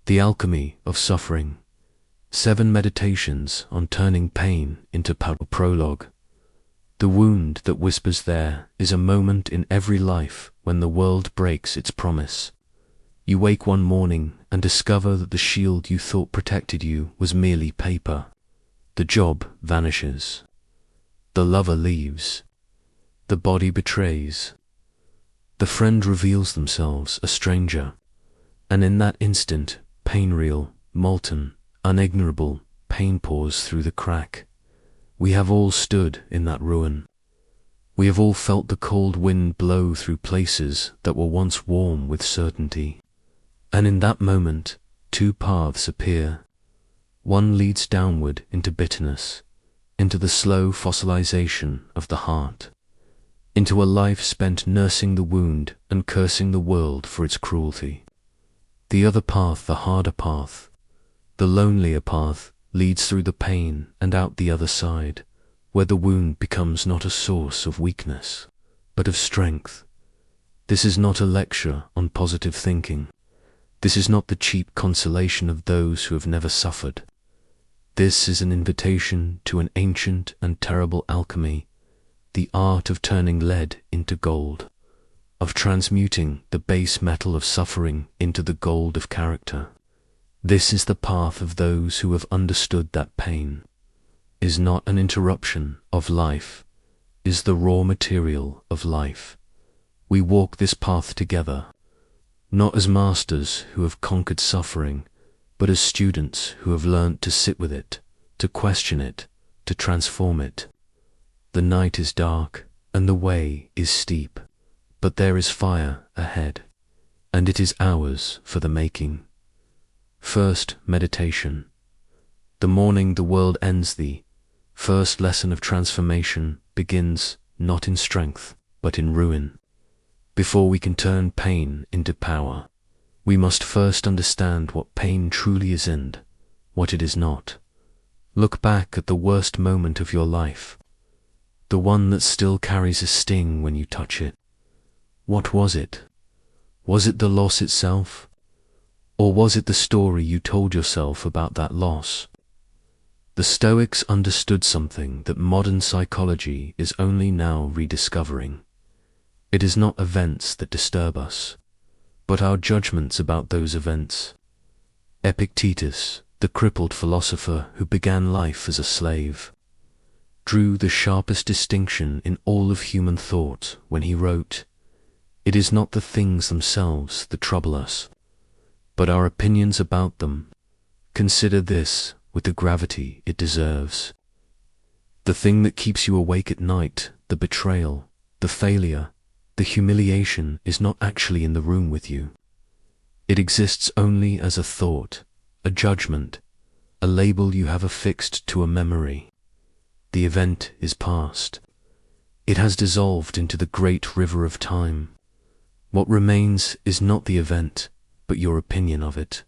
The Alchemy of Suffering. 7 Meditations on Turning Pain into Power. Prologue. The wound that whispers there is a moment in every life when the world breaks its promise. You wake one morning and discover that the shield you thought protected you was merely paper. The job vanishes. The lover leaves. The body betrays. The friend reveals themselves a stranger. And in that instant, pain real, molten, unignorable, pain pours through the crack. We have all stood in that ruin. We have all felt the cold wind blow through places that were once warm with certainty. And in that moment, 2 paths appear. One leads downward into bitterness, into the slow fossilization of the heart, into a life spent nursing the wound and cursing the world for its cruelty. The other path, the harder path, the lonelier path, leads through the pain and out the other side, where the wound becomes not a source of weakness, but of strength. This is not a lecture on positive thinking. This is not the cheap consolation of those who have never suffered. This is an invitation to an ancient and terrible alchemy, the art of turning lead into gold, of transmuting the base metal of suffering into the gold of character. This is the path of those who have understood that pain is not an interruption of life, is the raw material of life. We walk this path together, not as masters who have conquered suffering, but as students who have learnt to sit with it, to question it, to transform it. The night is dark and the way is steep, but there is fire ahead, and it is ours for the making. First meditation. The morning the world ends the first lesson of transformation begins not in strength, but in ruin. Before we can turn pain into power, we must first understand what pain truly is and what it is not. Look back at the worst moment of your life, the one that still carries a sting when you touch it. What was it? Was it the loss itself? Or was it the story you told yourself about that loss? The Stoics understood something that modern psychology is only now rediscovering. It is not events that disturb us, but our judgments about those events. Epictetus, the crippled philosopher who began life as a slave, drew the sharpest distinction in all of human thought when he wrote, "It is not the things themselves that trouble us, but our opinions about them. Consider this with the gravity it deserves. The thing that keeps you awake at night, the betrayal, the failure, the humiliation, is not actually in the room with you. It exists only as a thought, a judgment, a label you have affixed to a memory. The event is past. It has dissolved into the great river of time. What remains is not the event, but your opinion of it.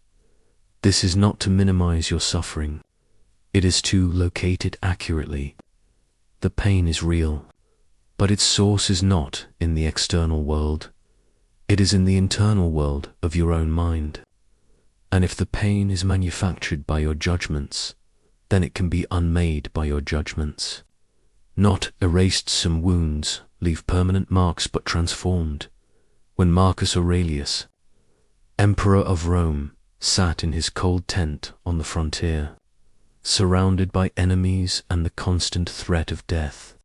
This is not to minimize your suffering. It is to locate it accurately. The pain is real, but its source is not in the external world. It is in the internal world of your own mind. And if the pain is manufactured by your judgments, then it can be unmade by your judgments. Not erased some wounds leave permanent marks, but transformed. When Marcus Aurelius, Emperor of Rome, sat in his cold tent on the frontier, surrounded by enemies and the constant threat of death,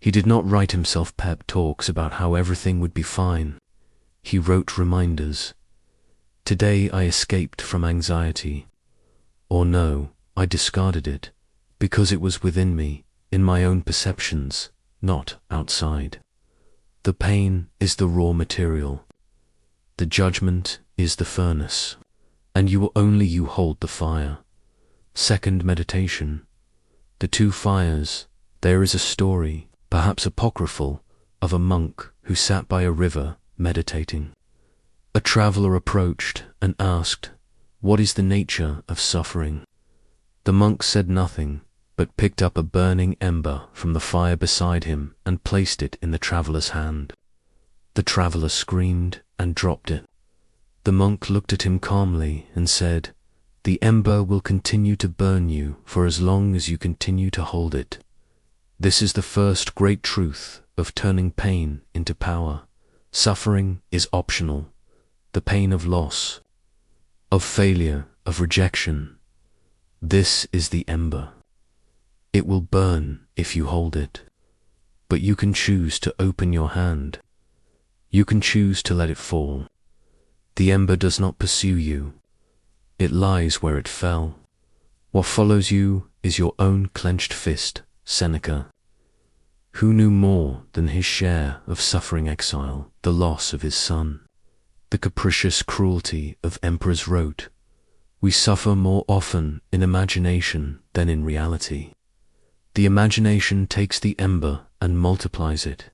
he did not write himself pep talks about how everything would be fine. He wrote reminders. Today I escaped from anxiety. Or no, I discarded it, because it was within me, in my own perceptions, not outside. The pain is the raw material. The judgment is the furnace, and only you hold the fire. Second meditation. The 2 fires. There is a story, perhaps apocryphal, of a monk who sat by a river meditating. A traveler approached and asked, "What is the nature of suffering?" The monk said nothing, but picked up a burning ember from the fire beside him and placed it in the traveler's hand. The traveler screamed and dropped it. The monk looked at him calmly and said, "The ember will continue to burn you for as long as you continue to hold it. This is the first great truth of turning pain into power. Suffering is optional. The pain of loss, of failure, of rejection. This is the ember. It will burn if you hold it. But you can choose to open your hand. You can choose to let it fall. The ember does not pursue you. It lies where it fell. What follows you is your own clenched fist." Seneca. Who knew more than his share of suffering exile, the loss of his son, the capricious cruelty of emperors wrote, "We suffer more often in imagination than in reality." The imagination takes the ember and multiplies it.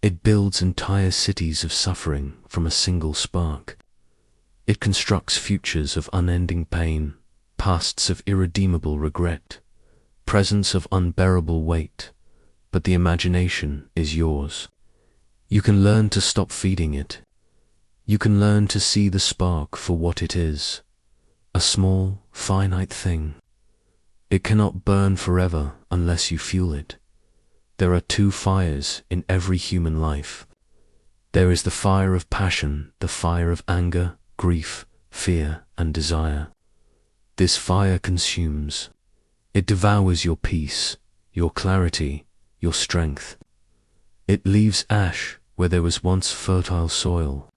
It builds entire cities of suffering from a single spark. It constructs futures of unending pain, pasts of irredeemable regret, presents of unbearable weight. But the imagination is yours. You can learn to stop feeding it. You can learn to see the spark for what it is, a small, finite thing. It cannot burn forever unless you fuel it. There are two fires in every human life. There is the fire of passion, the fire of anger, grief, fear, and desire. This fire consumes. It devours your peace, your clarity, your strength. It leaves ash where there was once fertile soil.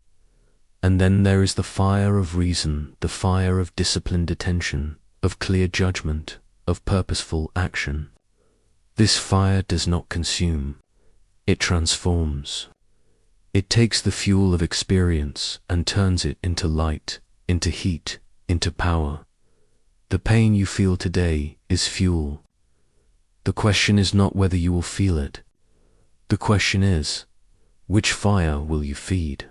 And then there is the fire of reason, the fire of disciplined attention, of clear judgment, of purposeful action. This fire does not consume. It transforms. It takes the fuel of experience and turns it into light, into heat, into power. The pain you feel today is fuel. The question is not whether you will feel it. The question is, which fire will you feed?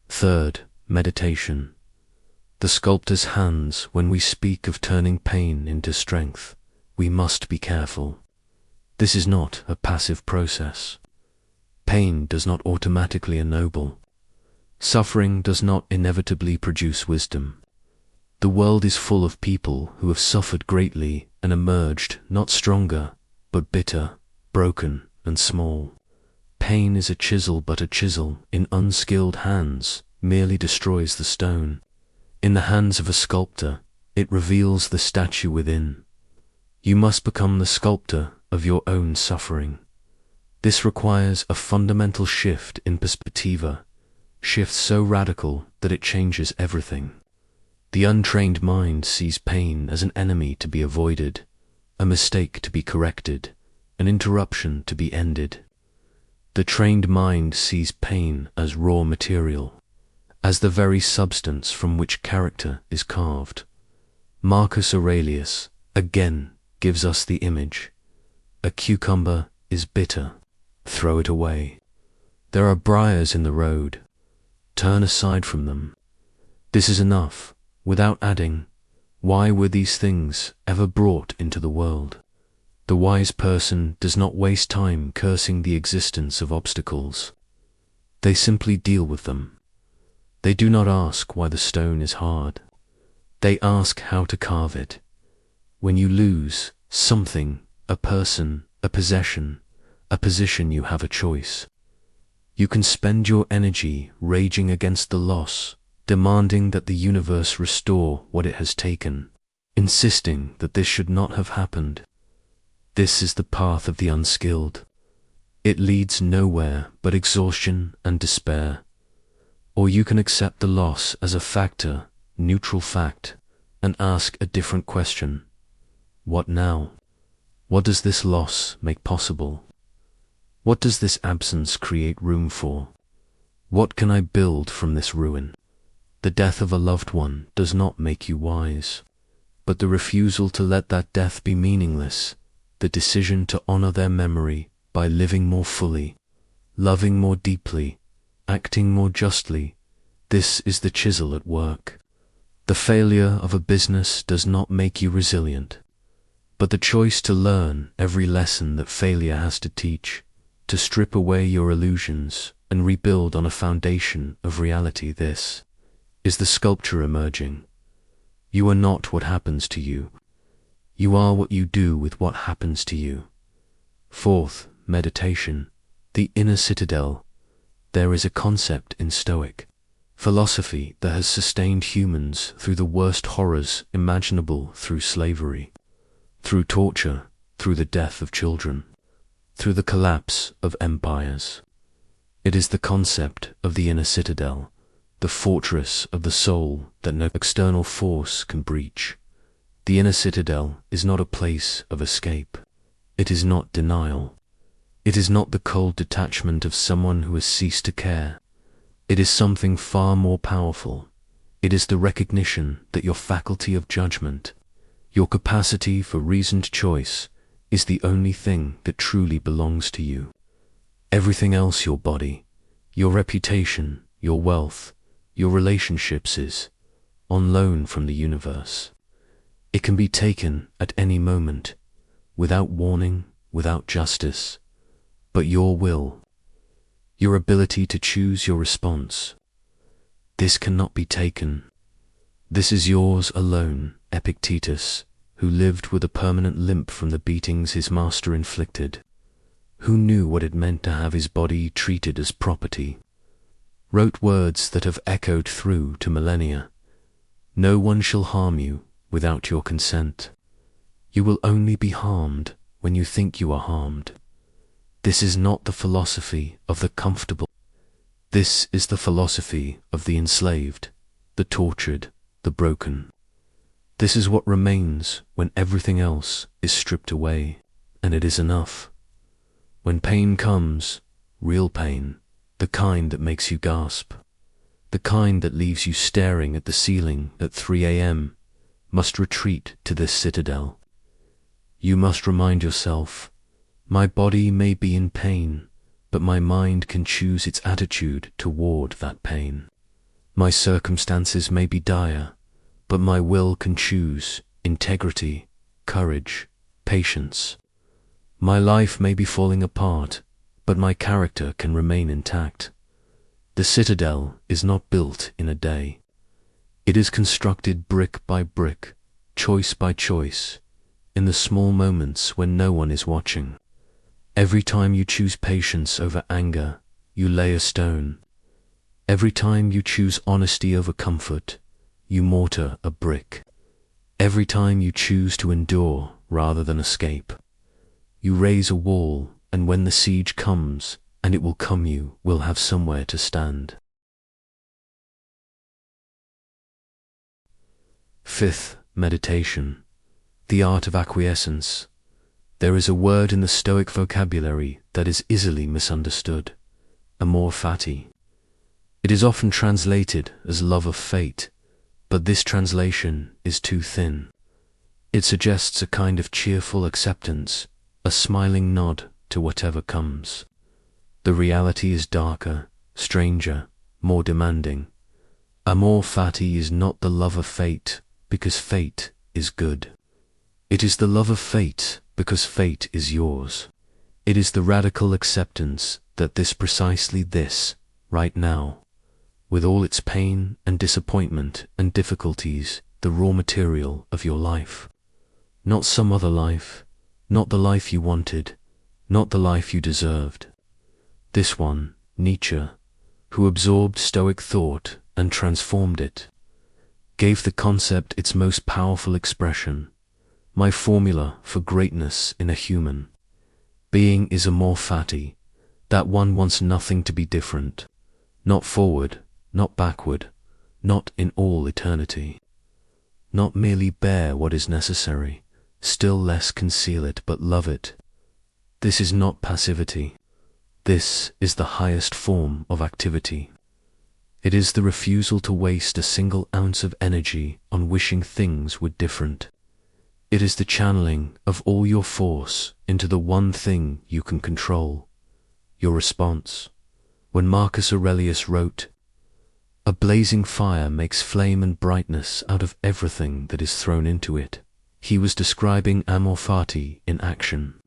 Third, meditation. The sculptor's hands. When we speak of turning pain into strength, we must be careful. This is not a passive process. Pain does not automatically ennoble. Suffering does not inevitably produce wisdom. The world is full of people who have suffered greatly and emerged not stronger, but bitter, broken, and small. Pain is a chisel, but a chisel in unskilled hands merely destroys the stone. In the hands of a sculptor, it reveals the statue within. You must become the sculptor of your own suffering. This requires a fundamental shift in perspectiva, shift so radical that it changes everything. The untrained mind sees pain as an enemy to be avoided, a mistake to be corrected, an interruption to be ended. The trained mind sees pain as raw material, as the very substance from which character is carved. Marcus Aurelius again gives us the image. A cucumber is bitter. Throw it away. There are briars in the road. Turn aside from them. This is enough. Without adding, why were these things ever brought into the world? The wise person does not waste time cursing the existence of obstacles. They simply deal with them. They do not ask why the stone is hard. They ask how to carve it. When you lose something, a person, a possession, a position, you have a choice. You can spend your energy raging against the loss, demanding that the universe restore what it has taken, insisting that this should not have happened. This is the path of the unskilled. It leads nowhere but exhaustion and despair. Or you can accept the loss as a factor, neutral fact, and ask a different question. What now? What does this loss make possible? What does this absence create room for? What can I build from this ruin? The death of a loved one does not make you wise, but the refusal to let that death be meaningless, the decision to honor their memory by living more fully, loving more deeply, acting more justly, this is the chisel at work. The failure of a business does not make you resilient, but the choice to learn every lesson that failure has to teach, to strip away your illusions and rebuild on a foundation of reality, this is the sculpture emerging. You are not what happens to you. You are what you do with what happens to you. Fourth, meditation, the inner citadel. There is a concept in Stoic philosophy that has sustained humans through the worst horrors imaginable, through slavery, through torture, through the death of children, through the collapse of empires. It is the concept of the inner citadel, the fortress of the soul that no external force can breach. The inner citadel is not a place of escape. It is not denial. It is not the cold detachment of someone who has ceased to care. It is something far more powerful. It is the recognition that your faculty of judgment, your capacity for reasoned choice, is the only thing that truly belongs to you. Everything else, your body, your reputation, your wealth, your relationships, is on loan from the universe. It can be taken at any moment, without warning, without justice, but your will, your ability to choose your response, this cannot be taken. This is yours alone. Epictetus, who lived with a permanent limp from the beatings his master inflicted, who knew what it meant to have his body treated as property, wrote words that have echoed through to millennia. No one shall harm you without your consent. You will only be harmed when you think you are harmed. This is not the philosophy of the comfortable. This is the philosophy of the enslaved, the tortured, the broken. This is what remains when everything else is stripped away, and it is enough. When pain comes, real pain, the kind that makes you gasp, the kind that leaves you staring at the ceiling at 3 a.m., must retreat to this citadel. You must remind yourself, my body may be in pain, but my mind can choose its attitude toward that pain. My circumstances may be dire, but my will can choose integrity, courage, patience. My life may be falling apart, but my character can remain intact. The citadel is not built in a day. It is constructed brick by brick, choice by choice, in the small moments when no one is watching. Every time you choose patience over anger, you lay a stone. Every time you choose honesty over comfort, you mortar a brick. Every time you choose to endure rather than escape, you raise a wall, and when the siege comes, and it will come, you will have somewhere to stand. Fifth, meditation, the art of acquiescence. There is a word in the Stoic vocabulary that is easily misunderstood, amor fati. It is often translated as love of fate, but this translation is too thin. It suggests a kind of cheerful acceptance, a smiling nod to whatever comes. The reality is darker, stranger, more demanding. Amor fati is not the love of fate, because fate is good. It is the love of fate because fate is yours. It is the radical acceptance that precisely this, right now, with all its pain and disappointment and difficulties, the raw material of your life. Not some other life, not the life you wanted, not the life you deserved. This one, Nietzsche, who absorbed Stoic thought and transformed it, gave the concept its most powerful expression. My formula for greatness in a human being is amor fati, that one wants nothing to be different, not forward, not backward, not in all eternity. Not merely bear what is necessary, still less conceal it, but love it. This is not passivity. This is the highest form of activity. It is the refusal to waste a single ounce of energy on wishing things were different. It is the channeling of all your force into the one thing you can control, your response. When Marcus Aurelius wrote, "A blazing fire makes flame and brightness out of everything that is thrown into it," he was describing amor fati in action.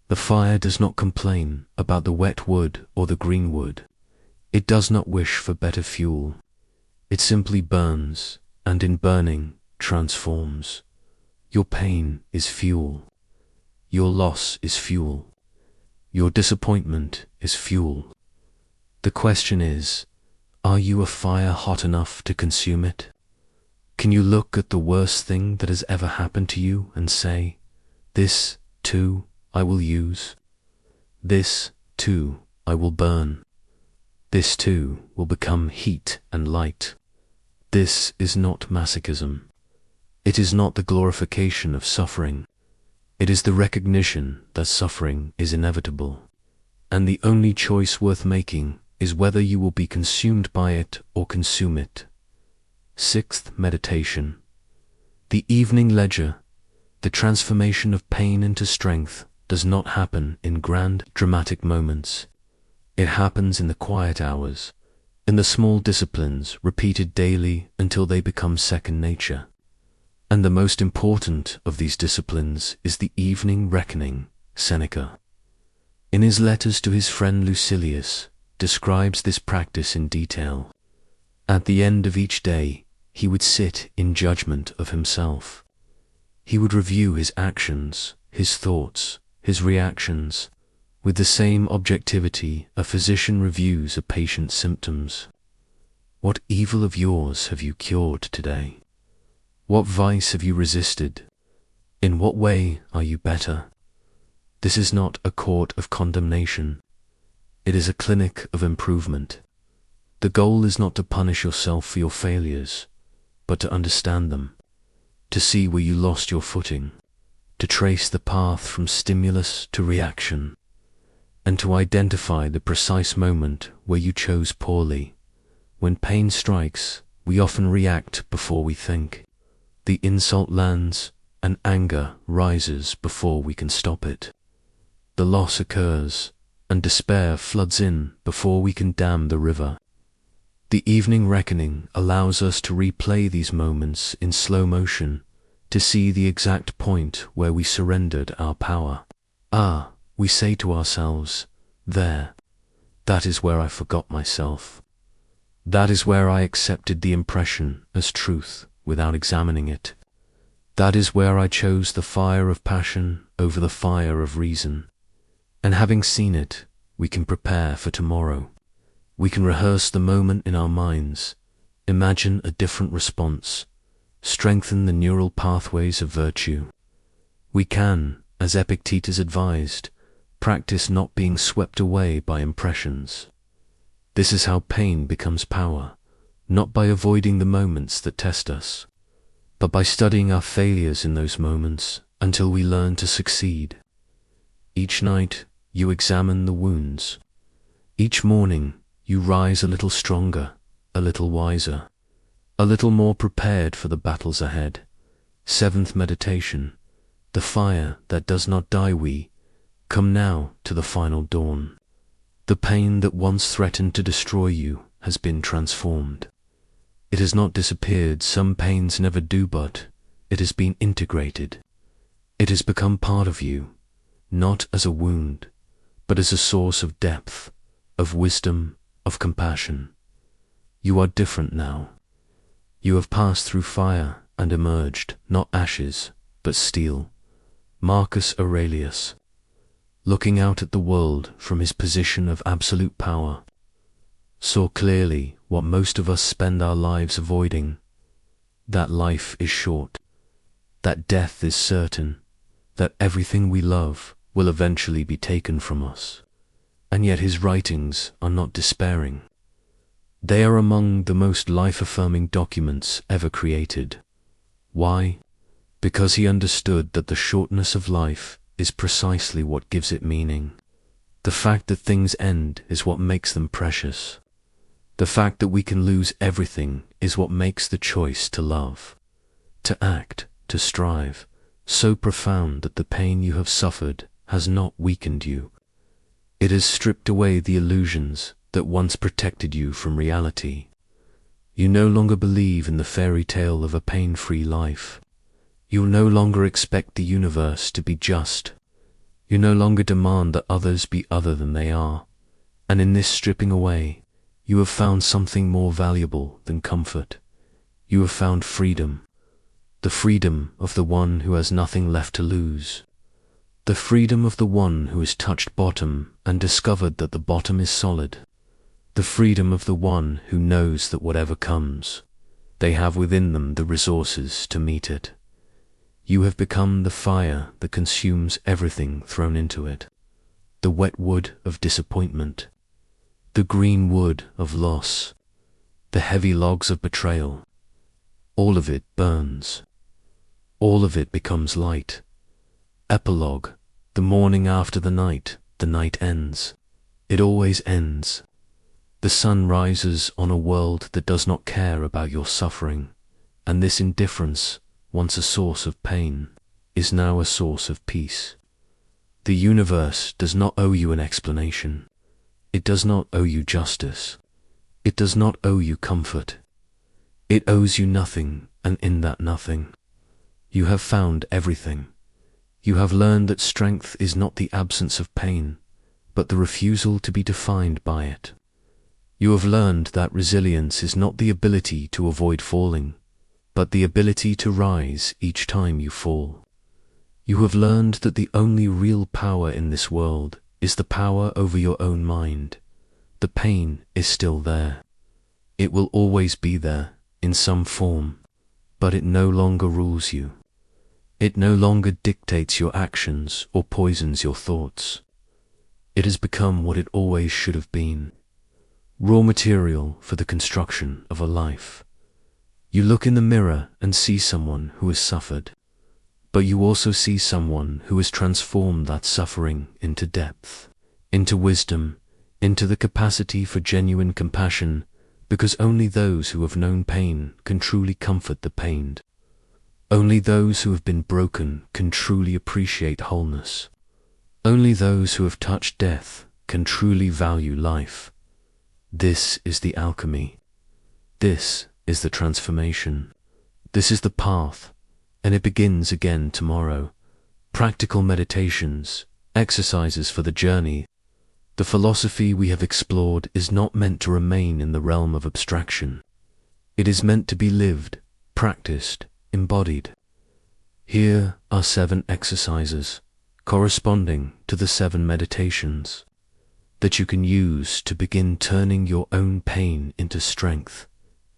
The fire does not complain about the wet wood or the green wood. It does not wish for better fuel. It simply burns, and in burning, transforms. Your pain is fuel. Your loss is fuel. Your disappointment is fuel. The question is, are you a fire hot enough to consume it? Can you look at the worst thing that has ever happened to you and say, this, too, I will use. This, too, I will burn. This, too, will become heat and light. This is not masochism. It is not the glorification of suffering. It is the recognition that suffering is inevitable, and the only choice worth making is whether you will be consumed by it or consume it. Sixth meditation. The evening ledger, the transformation of pain into strength, does not happen in grand, dramatic moments. It happens in the quiet hours, in the small disciplines repeated daily until they become second nature. And the most important of these disciplines is the evening reckoning. Seneca, in his letters to his friend Lucilius, describes this practice in detail. At the end of each day, he would sit in judgment of himself. He would review his actions, his thoughts, his reactions, with the same objectivity a physician reviews a patient's symptoms. What evil of yours have you cured today? What vice have you resisted? In what way are you better? This is not a court of condemnation. It is a clinic of improvement. The goal is not to punish yourself for your failures, but to understand them, to see where you lost your footing, to trace the path from stimulus to reaction, and to identify the precise moment where you chose poorly. When pain strikes, we often react before we think. The insult lands, and anger rises before we can stop it. The loss occurs, and despair floods in before we can dam the river. The evening reckoning allows us to replay these moments in slow motion, to see the exact point where we surrendered our power. Ah, we say to ourselves, there, that is where I forgot myself. That is where I accepted the impression as truth without examining it. That is where I chose the fire of passion over the fire of reason. And having seen it, we can prepare for tomorrow. We can rehearse the moment in our minds, imagine a different response, strengthen the neural pathways of virtue. We can, as Epictetus advised, practice not being swept away by impressions. This is how pain becomes power, not by avoiding the moments that test us, but by studying our failures in those moments until we learn to succeed. Each night, you examine the wounds. Each morning, you rise a little stronger, a little wiser, a little more prepared for the battles ahead. Seventh meditation. The fire that does not die. We come now to the final dawn. The pain that once threatened to destroy you has been transformed. It has not disappeared, some pains never do, but it has been integrated. It has become part of you, not as a wound, but as a source of depth, of wisdom, of compassion. You are different now. You have passed through fire and emerged, not ashes, but steel. Marcus Aurelius, looking out at the world from his position of absolute power, saw clearly what most of us spend our lives avoiding, that life is short, that death is certain, that everything we love will eventually be taken from us. And yet his writings are not despairing. They are among the most life-affirming documents ever created. Why? Because he understood that the shortness of life is precisely what gives it meaning. The fact that things end is what makes them precious. The fact that we can lose everything is what makes the choice to love, to act, to strive, so profound that the pain you have suffered has not weakened you. It has stripped away the illusions that once protected you from reality. You no longer believe in the fairy tale of a pain-free life. You no longer expect the universe to be just. You no longer demand that others be other than they are. And in this stripping away, You have found something more valuable than comfort. You have found freedom. The freedom of the one who has nothing left to lose. The freedom of the one who has touched bottom and discovered that the bottom is solid. The freedom of the one who knows that whatever comes, they have within them the resources to meet it. You have become the fire that consumes everything thrown into it. The wet wood of disappointment. The green wood of loss. The heavy logs of betrayal. All of it burns. All of it becomes light. Epilogue. The morning after the night ends. It always ends. The sun rises on a world that does not care about your suffering, and this indifference, once a source of pain, is now a source of peace. The universe does not owe you an explanation. It does not owe you justice. It does not owe you comfort. It owes you nothing, and in that nothing, you have found everything. You have learned that strength is not the absence of pain, but the refusal to be defined by it. You have learned that resilience is not the ability to avoid falling, but the ability to rise each time you fall. You have learned that the only real power in this world is the power over your own mind. The pain is still there. It will always be there, in some form, but it no longer rules you. It no longer dictates your actions or poisons your thoughts. It has become what it always should have been. Raw material for the construction of a life. You look in the mirror and see someone who has suffered, but you also see someone who has transformed that suffering into depth, into wisdom, into the capacity for genuine compassion, because only those who have known pain can truly comfort the pained. Only those who have been broken can truly appreciate wholeness. Only those who have touched death can truly value life. This is the alchemy. This is the transformation. This is the path, and it begins again tomorrow. Practical meditations, exercises for the journey. The philosophy we have explored is not meant to remain in the realm of abstraction. It is meant to be lived, practiced, embodied. Here are 7 exercises, corresponding to the 7 meditations, that you can use to begin turning your own pain into strength.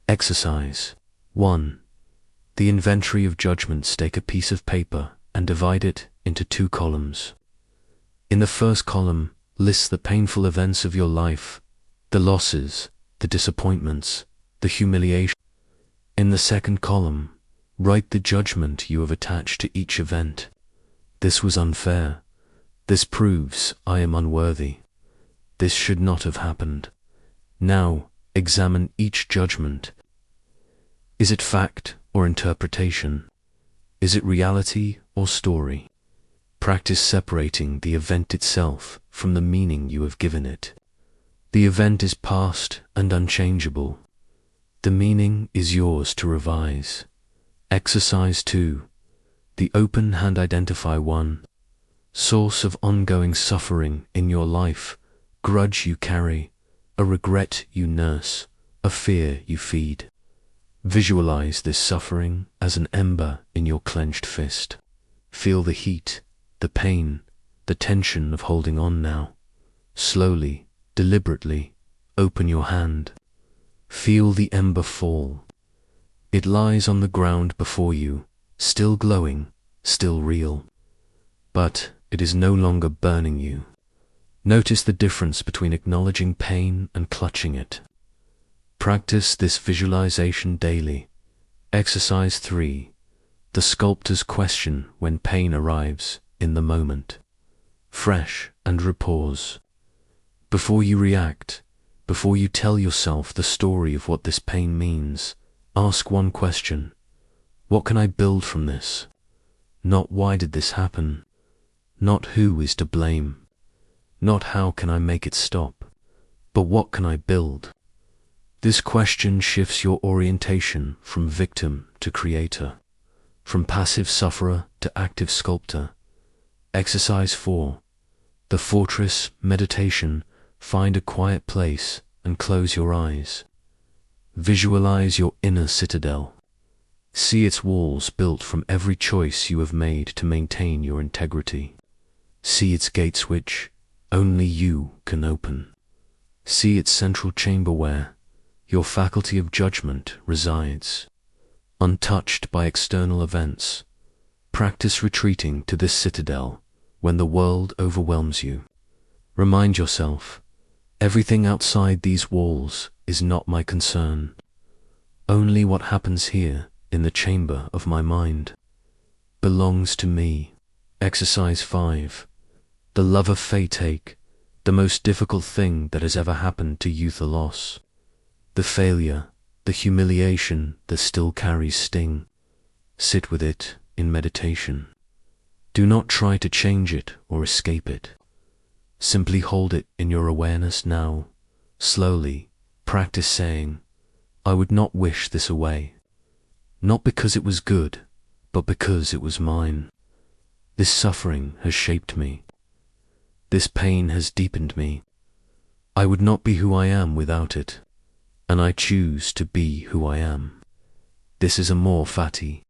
Exercise 1. The inventory of judgments. Take a piece of paper and divide it into 2 columns. In the first column, list the painful events of your life, the losses, the disappointments, the humiliation. In the second column, write the judgment you have attached to each event. This was unfair. This proves I am unworthy. This should not have happened. Now, examine each judgment. Is it fact or interpretation? Is it reality or story? Practice separating the event itself from the meaning you have given it. The event is past and unchangeable. The meaning is yours to revise. Exercise 2. The open hand. Identify 1. Source of ongoing suffering in your life, grudge you carry, a regret you nurse, a fear you feed. Visualize this suffering as an ember in your clenched fist. Feel the heat, the pain, the tension of holding on now. Slowly, deliberately, open your hand. Feel the ember fall. It lies on the ground before you, still glowing, still real. But it is no longer burning you. Notice the difference between acknowledging pain and clutching it. Practice this visualization daily. Exercise 3. The sculptor's question when pain arrives in the moment. Fresh and repose. Before you react, before you tell yourself the story of what this pain means, ask one question. What can I build from this? Not why did this happen? Not who is to blame? Not how can I make it stop? But what can I build? This question shifts your orientation from victim to creator, from passive sufferer to active sculptor. Exercise 4. The fortress meditation. Find a quiet place, and close your eyes. Visualize your inner citadel. See its walls built from every choice you have made to maintain your integrity. See its gates which only you can open. See its central chamber where your faculty of judgment resides. Untouched by external events, practice retreating to this citadel when the world overwhelms you. Remind yourself, everything outside these walls is not my concern. Only what happens here in the chamber of my mind belongs to me. Exercise 5. The love of fate. Take the most difficult thing that has ever happened to you, the loss, the failure, the humiliation that still carries sting. Sit with it in meditation. Do not try to change it or escape it. Simply hold it in your awareness now. Slowly practice saying, I would not wish this away. Not because it was good, but because it was mine. This suffering has shaped me. This pain has deepened me. I would not be who I am without it, and I choose to be who I am. This is amor fati.